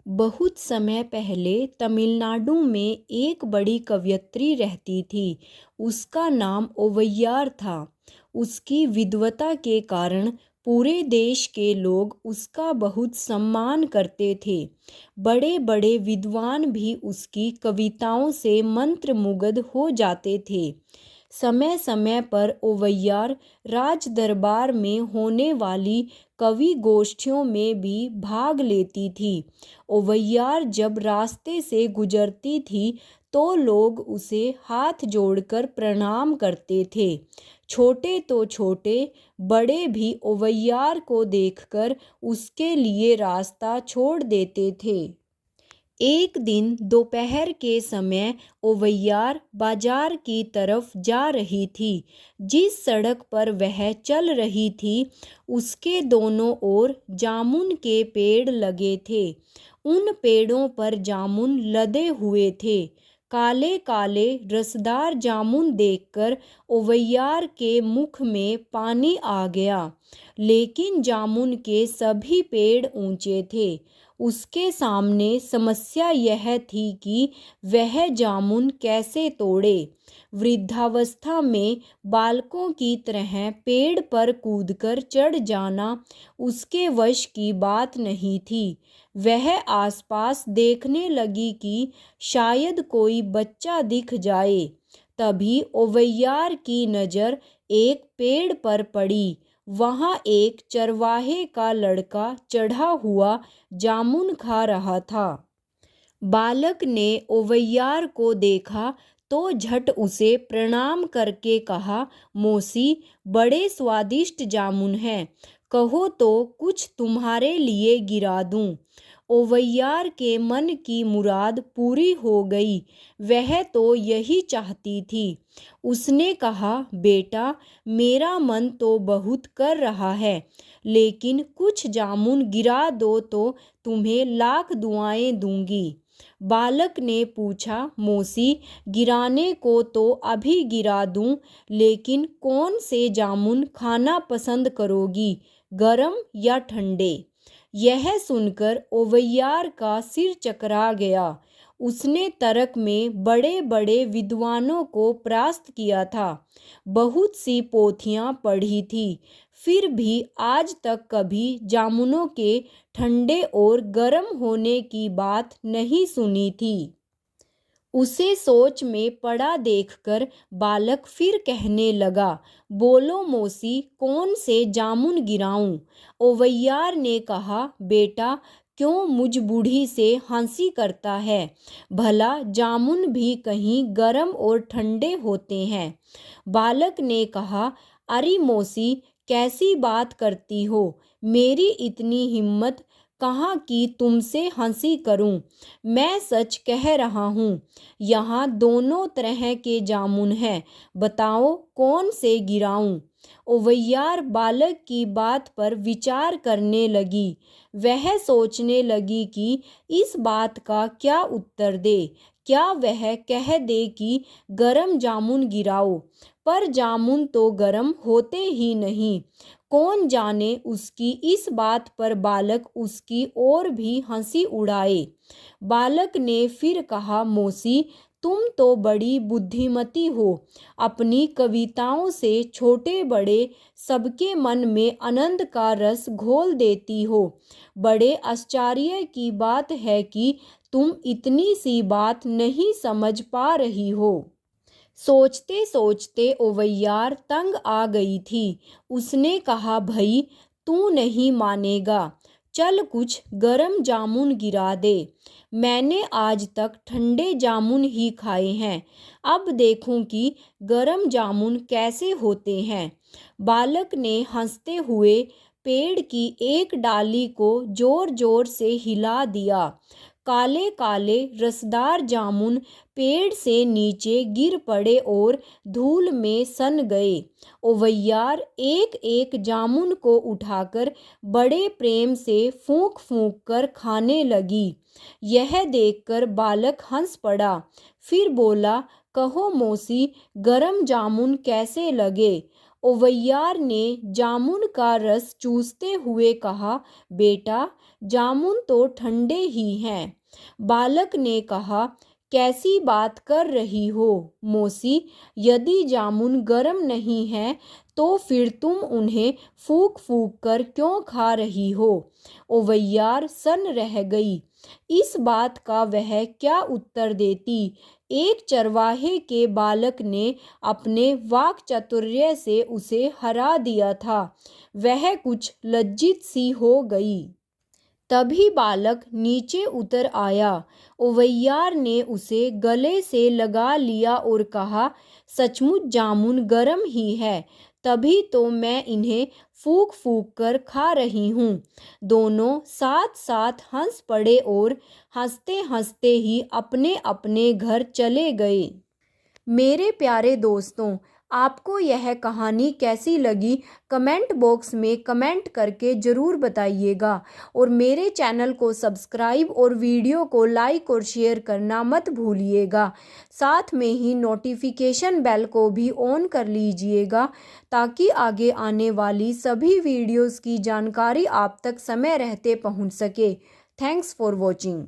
बहुत समय पहले तमिलनाडु में एक बड़ी कवयित्री रहती थी। उसका नाम ओवैयार था। उसकी विद्वता के कारण पूरे देश के लोग उसका बहुत सम्मान करते थे। बड़े बड़े विद्वान भी उसकी कविताओं से मंत्रमुग्ध हो जाते थे। समय समय पर ओवैयार राज दरबार में होने वाली कवि गोष्ठियों में भी भाग लेती थी। ओवैयार जब रास्ते से गुजरती थी तो लोग उसे हाथ जोड़कर प्रणाम करते थे। छोटे तो छोटे, बड़े भी ओवैयार को देखकर उसके लिए रास्ता छोड़ देते थे। एक दिन दोपहर के समय ओवैयार बाजार की तरफ जा रही थी। जिस सड़क पर वह चल रही थी उसके दोनों ओर जामुन के पेड़ लगे थे। उन पेड़ों पर जामुन लदे हुए थे। काले काले रसदार जामुन देखकर ओवैयार के मुख में पानी आ गया। लेकिन जामुन के सभी पेड़ ऊंचे थे। उसके सामने समस्या यह थी कि वह जामुन कैसे तोड़े। वृद्धावस्था में बालकों की तरह पेड़ पर कूदकर चढ़ जाना उसके वश की बात नहीं थी। वह आसपास देखने लगी कि शायद कोई बच्चा दिख जाए। तभी ओवैयार की नज़र एक पेड़ पर पड़ी। वहाँ एक चरवाहे का लड़का चढ़ा हुआ जामुन खा रहा था। बालक ने ओवैयार को देखा तो झट उसे प्रणाम करके कहा, मौसी, बड़े स्वादिष्ट जामुन हैं, कहो तो कुछ तुम्हारे लिए गिरा दूं। ओवैयार के मन की मुराद पूरी हो गई। वह तो यही चाहती थी। उसने कहा, बेटा, मेरा मन तो बहुत कर रहा है, लेकिन कुछ जामुन गिरा दो तो तुम्हें लाख दुआएं दूंगी। बालक ने पूछा, मौसी, गिराने को तो अभी गिरा दूं, लेकिन कौन से जामुन खाना पसंद करोगी, गरम या ठंडे? यह सुनकर ओवैयार का सिर चकरा गया। उसने तर्क में बड़े बड़े विद्वानों को परास्त किया था। बहुत सी पोथियां पढ़ी थी, फिर भी आज तक कभी जामुनों के ठंडे और गर्म होने की बात नहीं सुनी थी। उसे सोच में पड़ा देखकर बालक फिर कहने लगा, बोलो मौसी, कौन से जामुन गिराऊं? ओवैयार ने कहा, बेटा, क्यों मुझ बूढ़ी से हंसी करता है? भला जामुन भी कहीं गर्म और ठंडे होते हैं। बालक ने कहा, अरे मौसी, कैसी बात करती हो? मेरी इतनी हिम्मत कहाँ कि तुमसे हंसी करूं। मैं सच कह रहा हूँ। यहाँ दोनों तरह के जामुन हैं, बताओ कौन से गिराऊं? ओवैयार बालक की बात पर विचार करने लगी। वह सोचने लगी कि इस बात का क्या उत्तर दे। क्या वह कह दे कि गरम जामुन गिराओ? पर जामुन तो गरम होते ही नहीं। कौन जाने उसकी इस बात पर बालक उसकी और भी हंसी उड़ाए। बालक ने फिर कहा, मौसी, तुम तो बड़ी बुद्धिमती हो। अपनी कविताओं से छोटे बड़े सबके मन में आनंद का रस घोल देती हो। बड़े आश्चर्य की बात है कि तुम इतनी सी बात नहीं समझ पा रही हो। सोचते सोचते ओवैयार तंग आ गई थी। उसने कहा, भई, तू नहीं मानेगा, चल कुछ गरम जामुन गिरा दे। मैंने आज तक ठंडे जामुन ही खाए हैं, अब देखूं कि गरम जामुन कैसे होते हैं। बालक ने हंसते हुए पेड़ की एक डाली को जोर जोर से हिला दिया। काले काले रसदार जामुन पेड़ से नीचे गिर पड़े और धूल में सन गए। ओवैयार एक एक जामुन को उठाकर बड़े प्रेम से फूंक फूंक कर खाने लगी। यह देखकर बालक हंस पड़ा। फिर बोला, कहो मौसी, गरम जामुन कैसे लगे? ओवैयार ने जामुन का रस चूसते हुए कहा, बेटा जामुन तो ठंडे ही हैं। बालक ने कहा, कैसी बात कर रही हो मौसी, यदि जामुन गर्म नहीं है तो फिर तुम उन्हें फूंक फूंक कर क्यों खा रही हो। ओवैयार सन रह गई। इस बात का वह क्या उत्तर देती। एक चरवाहे के बालक ने अपने वाक चातुर्य से उसे हरा दिया था। वह कुछ लज्जित सी हो गई। तभी बालक नीचे उतर आया। ओवैयार ने उसे गले से लगा लिया और कहा, सचमुच जामुन गर्म ही है, तभी तो मैं इन्हें फूंक फूंक कर खा रही हूँ। दोनों साथ साथ हंस पड़े और हंसते हंसते ही अपने अपने घर चले गए। मेरे प्यारे दोस्तों, आपको यह कहानी कैसी लगी कमेंट बॉक्स में कमेंट करके ज़रूर बताइएगा। और मेरे चैनल को सब्सक्राइब और वीडियो को लाइक और शेयर करना मत भूलिएगा। साथ में ही नोटिफिकेशन बेल को भी ऑन कर लीजिएगा ताकि आगे आने वाली सभी वीडियोज़ की जानकारी आप तक समय रहते पहुंच सके। Thanks for watching.